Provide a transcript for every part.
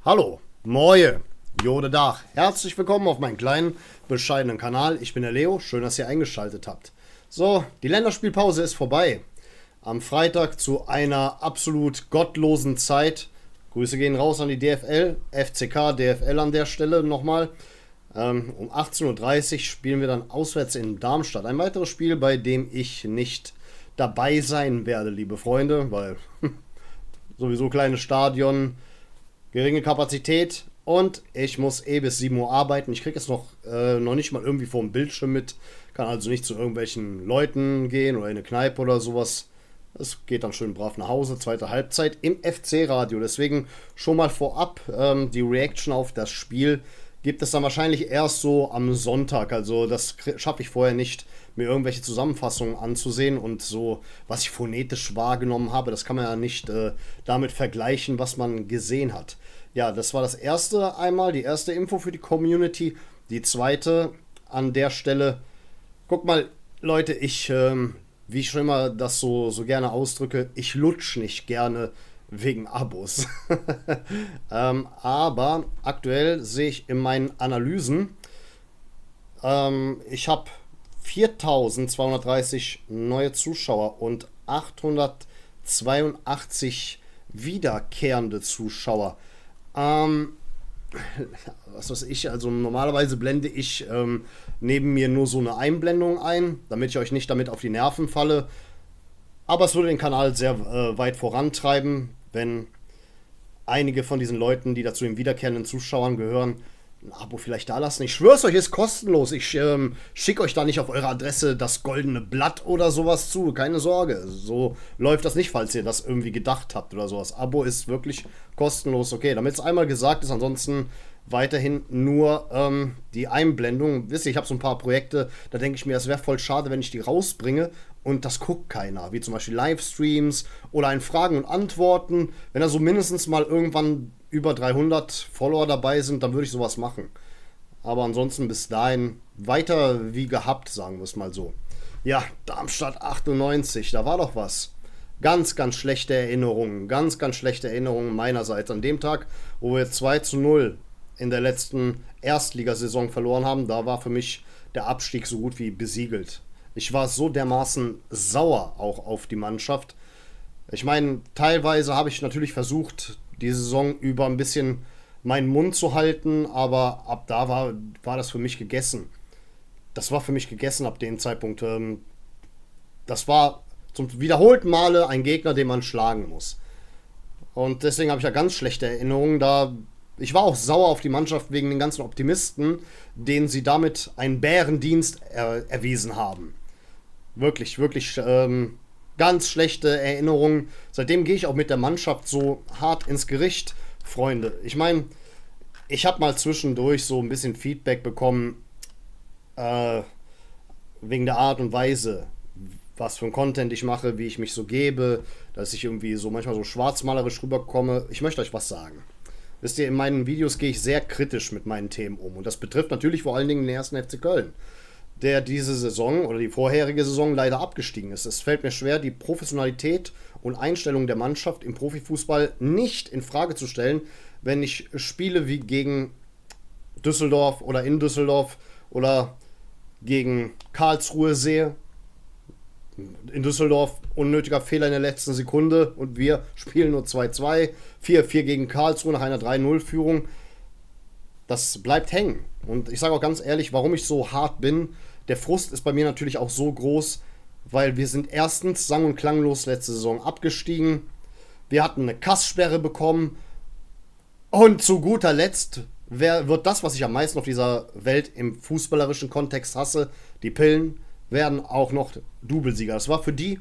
Hallo, Moje, Jode Dach. Herzlich willkommen auf meinem kleinen, bescheidenen Kanal. Ich bin der Leo, schön, dass ihr eingeschaltet habt. So, die Länderspielpause ist vorbei. Am Freitag zu einer absolut gottlosen Zeit. Grüße gehen raus an die DFL, FCK, DFL an der Stelle nochmal. Um 18:30 Uhr spielen wir dann auswärts in Darmstadt. Ein weiteres Spiel, bei dem ich nicht dabei sein werde, liebe Freunde, weil sowieso kleines Stadion, geringe Kapazität und ich muss bis 7 Uhr arbeiten. Ich kriege jetzt noch nicht mal irgendwie vor dem Bildschirm mit. Kann also nicht zu irgendwelchen Leuten gehen oder in eine Kneipe oder sowas. Es geht dann schön brav nach Hause, zweite Halbzeit im FC-Radio. Deswegen schon mal vorab die Reaction auf das Spiel gibt es dann wahrscheinlich erst so am Sonntag. Also das schaffe ich vorher nicht, mir irgendwelche Zusammenfassungen anzusehen und so, was ich phonetisch wahrgenommen habe, das kann man ja nicht damit vergleichen, was man gesehen hat. Ja, das war das erste einmal, die erste Info für die Community. Die zweite an der Stelle, guck mal, Leute, wie ich schon immer das so gerne ausdrücke, ich lutsch nicht gerne wegen Abos. Aber aktuell sehe ich in meinen Analysen, ich habe 4230 neue Zuschauer und 882 wiederkehrende Zuschauer. Was weiß ich, also normalerweise blende ich neben mir nur so eine Einblendung ein, damit ich euch nicht damit auf die Nerven falle. Aber es würde den Kanal sehr weit vorantreiben, wenn einige von diesen Leuten, die dazu den wiederkehrenden Zuschauern gehören, ein Abo vielleicht da lassen. Ich schwör's euch, ist kostenlos. Ich schicke euch da nicht auf eure Adresse das goldene Blatt oder sowas zu. Keine Sorge. So läuft das nicht, falls ihr das irgendwie gedacht habt oder sowas. Abo ist wirklich kostenlos. Okay, damit es einmal gesagt ist, ansonsten weiterhin nur die Einblendung. Wisst ihr, ich habe so ein paar Projekte, da denke ich mir, es wäre voll schade, wenn ich die rausbringe und das guckt keiner. Wie zum Beispiel Livestreams oder ein Fragen und Antworten. Wenn da so mindestens mal irgendwann über 300 Follower dabei sind, dann würde ich sowas machen. Aber ansonsten bis dahin weiter wie gehabt, sagen wir es mal so. Ja, Darmstadt 98, da war doch was. Ganz, ganz schlechte Erinnerungen. Ganz, ganz schlechte Erinnerungen meinerseits. An dem Tag, wo wir 2:0 in der letzten Erstligasaison verloren haben, da war für mich der Abstieg so gut wie besiegelt. Ich war so dermaßen sauer auch auf die Mannschaft. Ich meine, teilweise habe ich natürlich versucht, die Saison über ein bisschen meinen Mund zu halten, aber ab da war das für mich gegessen. Das war für mich gegessen ab dem Zeitpunkt. Das war zum wiederholten Male ein Gegner, den man schlagen muss. Und deswegen habe ich ja ganz schlechte Erinnerungen. Ich war auch sauer auf die Mannschaft wegen den ganzen Optimisten, denen sie damit einen Bärendienst erwiesen haben. Wirklich, wirklich ganz schlechte Erinnerungen. Seitdem gehe ich auch mit der Mannschaft so hart ins Gericht, Freunde. Ich meine, ich habe mal zwischendurch so ein bisschen Feedback bekommen, wegen der Art und Weise, was für ein Content ich mache, wie ich mich so gebe, dass ich irgendwie so manchmal so schwarzmalerisch rüberkomme. Ich möchte euch was sagen. Wisst ihr, in meinen Videos gehe ich sehr kritisch mit meinen Themen um. Und das betrifft natürlich vor allen Dingen den ersten FC Köln, der diese Saison oder die vorherige Saison leider abgestiegen ist. Es fällt mir schwer, die Professionalität und Einstellung der Mannschaft im Profifußball nicht in Frage zu stellen, wenn ich Spiele wie gegen Düsseldorf oder in Düsseldorf oder gegen Karlsruhe sehe. In Düsseldorf unnötiger Fehler in der letzten Sekunde und wir spielen nur 2:2, 4:4 gegen Karlsruhe nach einer 3:0-Führung. Das bleibt hängen. Und ich sage auch ganz ehrlich, warum ich so hart bin. Der Frust ist bei mir natürlich auch so groß, weil wir sind erstens sang- und klanglos letzte Saison abgestiegen. Wir hatten eine Kasssperre bekommen. Und zu guter Letzt wird das, was ich am meisten auf dieser Welt im fußballerischen Kontext hasse, die Pillen, werden auch noch Doublesieger. Das war für die,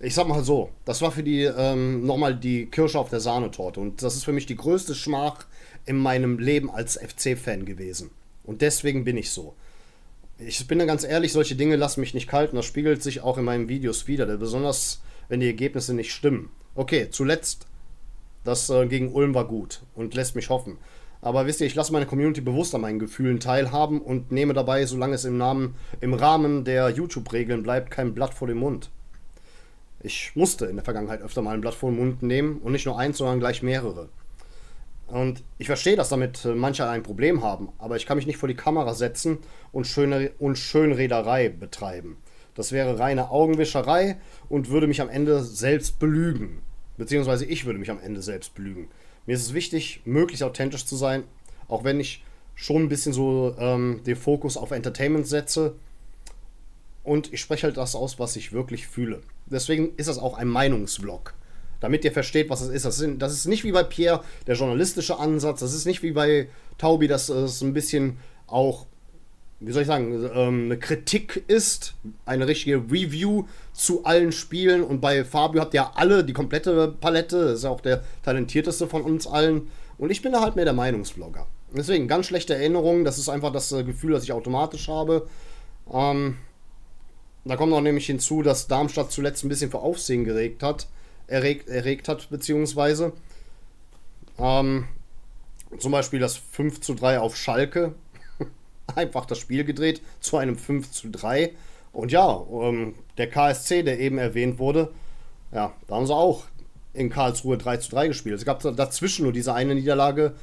ich sag mal so, das war für die nochmal die Kirsche auf der Sahnetorte. Und das ist für mich die größte Schmach in meinem Leben als FC-Fan gewesen. Und deswegen bin ich so. Ich bin da ganz ehrlich, solche Dinge lassen mich nicht kalt und das spiegelt sich auch in meinen Videos wieder, besonders wenn die Ergebnisse nicht stimmen. Okay, zuletzt, das gegen Ulm war gut und lässt mich hoffen. Aber wisst ihr, ich lasse meine Community bewusst an meinen Gefühlen teilhaben und nehme dabei, solange es im Rahmen der YouTube-Regeln bleibt, kein Blatt vor den Mund. Ich musste in der Vergangenheit öfter mal ein Blatt vor den Mund nehmen und nicht nur eins, sondern gleich mehrere. Und ich verstehe, dass damit manche ein Problem haben, aber ich kann mich nicht vor die Kamera setzen und Schönrederei betreiben. Das wäre reine Augenwischerei und würde mich am Ende selbst belügen. Beziehungsweise ich würde mich am Ende selbst belügen. Mir ist es wichtig, möglichst authentisch zu sein, auch wenn ich schon ein bisschen so den Fokus auf Entertainment setze. Und ich spreche halt das aus, was ich wirklich fühle. Deswegen ist das auch ein Meinungsvlog. Damit ihr versteht, was es ist. Das ist nicht wie bei Pierre der journalistische Ansatz. Das ist nicht wie bei Taubi, dass es ein bisschen auch, wie soll ich sagen, eine Kritik ist. Eine richtige Review zu allen Spielen. Und bei Fabio habt ihr alle die komplette Palette. Das ist ja auch der talentierteste von uns allen. Und ich bin da halt mehr der Meinungsvlogger. Deswegen ganz schlechte Erinnerungen. Das ist einfach das Gefühl, das ich automatisch habe. Da kommt noch nämlich hinzu, dass Darmstadt zuletzt ein bisschen für Aufsehen erregt hat, beziehungsweise zum Beispiel das 5:3 auf Schalke. Einfach das Spiel gedreht zu einem 5:3. Und ja, der KSC, der eben erwähnt wurde, ja, da haben sie auch in Karlsruhe 3:3 gespielt. Es gab dazwischen nur diese eine Niederlage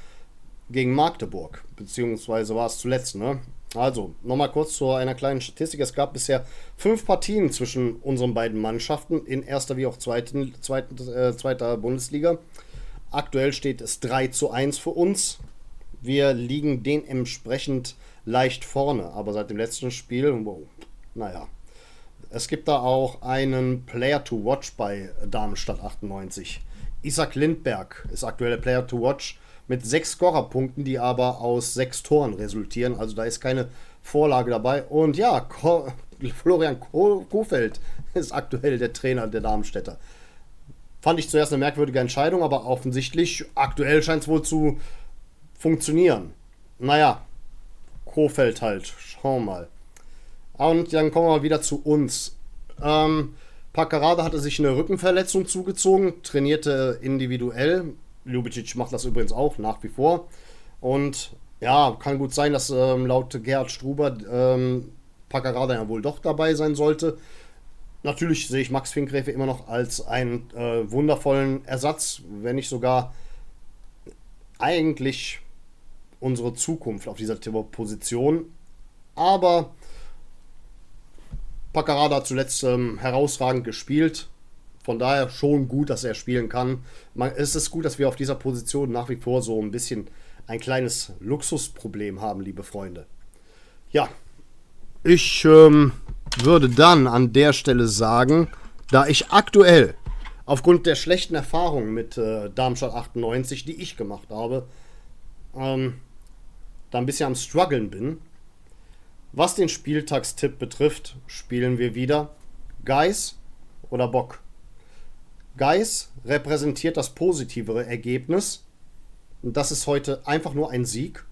gegen Magdeburg, beziehungsweise war es zuletzt, ne? Also, nochmal kurz zu einer kleinen Statistik. Es gab bisher 5 Partien zwischen unseren beiden Mannschaften in erster wie auch zweiter Bundesliga. Aktuell steht es 3:1 für uns. Wir liegen dementsprechend leicht vorne, aber seit dem letzten Spiel, wow, naja. Es gibt da auch einen Player to Watch bei Darmstadt 98. Isaac Lindberg ist aktuell der Player to Watch mit 6 Scorerpunkten, die aber aus 6 Toren resultieren. Also da ist keine Vorlage dabei. Und ja, Florian Kohfeldt ist aktuell der Trainer der Darmstädter. Fand ich zuerst eine merkwürdige Entscheidung, aber offensichtlich aktuell scheint es wohl zu funktionieren. Naja, Kohfeldt halt. Schauen wir mal. Und dann kommen wir mal wieder zu uns. Paccarada hatte sich eine Rückenverletzung zugezogen, trainierte individuell. Ljubicic macht das übrigens auch nach wie vor. Und ja, kann gut sein, dass laut Gerhard Struber Paccarada ja wohl doch dabei sein sollte. Natürlich sehe ich Max Finkgräfe immer noch als einen wundervollen Ersatz, wenn nicht sogar eigentlich unsere Zukunft auf dieser Position. Aber Paccarada hat zuletzt herausragend gespielt. Von daher schon gut, dass er spielen kann. Es ist gut, dass wir auf dieser Position nach wie vor so ein bisschen ein kleines Luxusproblem haben, liebe Freunde. Ja, ich würde dann an der Stelle sagen, da ich aktuell aufgrund der schlechten Erfahrungen mit Darmstadt 98, die ich gemacht habe, da ein bisschen am Struggeln bin. Was den Spieltagstipp betrifft, spielen wir wieder Geis oder Bock. Geis repräsentiert das positivere Ergebnis. Und das ist heute einfach nur ein Sieg.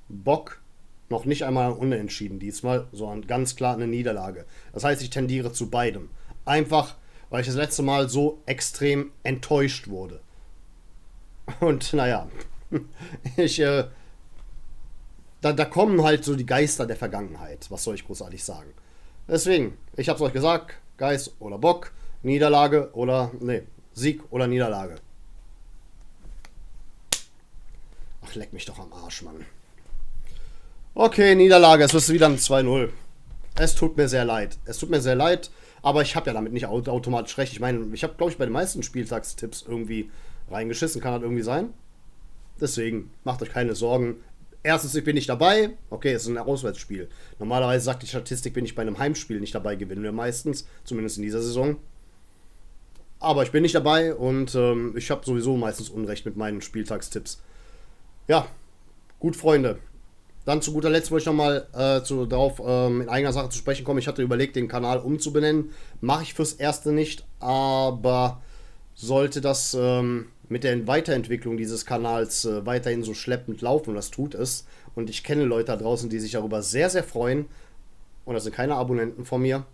Bock noch nicht einmal unentschieden diesmal, sondern ganz klar eine Niederlage. Das heißt, ich tendiere zu beidem. Einfach, weil ich das letzte Mal so extrem enttäuscht wurde. Und naja, da kommen halt so die Geister der Vergangenheit. Was soll ich großartig sagen? Deswegen, ich hab's euch gesagt, Geis oder Bock. Niederlage oder, Sieg oder Niederlage. Ach, leck mich doch am Arsch, Mann. Okay, Niederlage, es ist wieder ein 2:0. Es tut mir sehr leid. Aber ich habe ja damit nicht automatisch recht. Ich meine, ich habe, glaube ich, bei den meisten Spieltagstipps irgendwie reingeschissen. Kann das irgendwie sein? Deswegen, macht euch keine Sorgen. Erstens, ich bin nicht dabei. Okay, es ist ein Auswärtsspiel. Normalerweise sagt die Statistik, bin ich bei einem Heimspiel nicht dabei, gewinnen wir meistens. Zumindest in dieser Saison. Aber ich bin nicht dabei und ich habe sowieso meistens Unrecht mit meinen Spieltagstipps. Ja, gut, Freunde. Dann zu guter Letzt wollte ich nochmal darauf in eigener Sache zu sprechen kommen. Ich hatte überlegt, den Kanal umzubenennen. Mache ich fürs Erste nicht, aber sollte das mit der Weiterentwicklung dieses Kanals weiterhin so schleppend laufen, und das tut es, und ich kenne Leute da draußen, die sich darüber sehr, sehr freuen, und das sind keine Abonnenten von mir.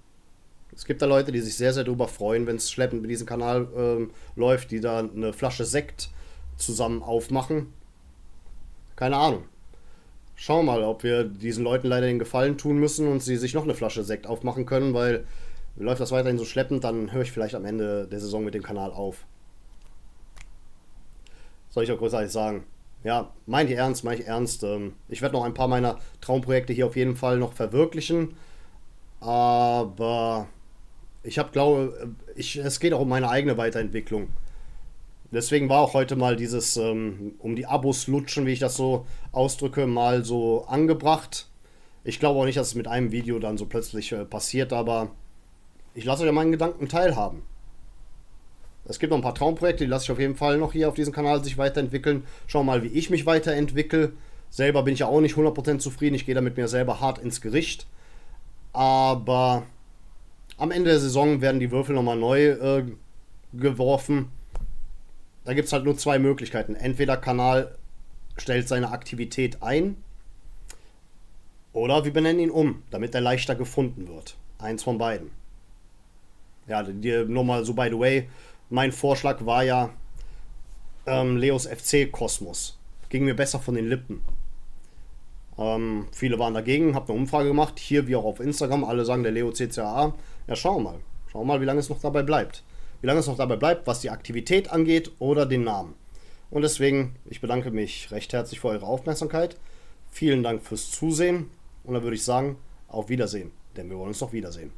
Es gibt da Leute, die sich sehr, sehr darüber freuen, wenn es schleppend mit diesem Kanal läuft, die da eine Flasche Sekt zusammen aufmachen. Keine Ahnung. Schauen wir mal, ob wir diesen Leuten leider den Gefallen tun müssen und sie sich noch eine Flasche Sekt aufmachen können, weil läuft das weiterhin so schleppend, dann höre ich vielleicht am Ende der Saison mit dem Kanal auf. soll ich auch großartig sagen? Ja, meine ich ernst, meine ich ernst. Ich werde noch ein paar meiner Traumprojekte hier auf jeden Fall noch verwirklichen. Aber ich habe, glaube ich, es geht auch um meine eigene Weiterentwicklung. Deswegen war auch heute mal dieses um die Abos lutschen, wie ich das so ausdrücke, mal so angebracht. Ich glaube auch nicht, dass es mit einem Video dann so plötzlich passiert, aber ich lasse euch an meinen Gedanken teilhaben. Es gibt noch ein paar Traumprojekte, die lasse ich auf jeden Fall noch hier auf diesem Kanal sich weiterentwickeln. Schauen mal, wie ich mich weiterentwickle. Selber bin ich ja auch nicht 100% zufrieden. Ich gehe da mit mir selber hart ins Gericht. Aber am Ende der Saison werden die Würfel nochmal neu geworfen. Da gibt es halt nur zwei Möglichkeiten. Entweder Kanal stellt seine Aktivität ein oder wir benennen ihn um, damit er leichter gefunden wird. Eins von beiden. Ja, nur mal so by the way. Mein Vorschlag war ja Leos FC Kosmos. Ging mir besser von den Lippen. Viele waren dagegen, habe eine Umfrage gemacht, hier wie auch auf Instagram. Alle sagen der Leo CCA. Ja, schauen wir mal. Schauen wir mal, wie lange es noch dabei bleibt. Wie lange es noch dabei bleibt, was die Aktivität angeht oder den Namen. Und deswegen, ich bedanke mich recht herzlich für eure Aufmerksamkeit. Vielen Dank fürs Zusehen. Und dann würde ich sagen, auf Wiedersehen. Denn wir wollen uns doch wiedersehen.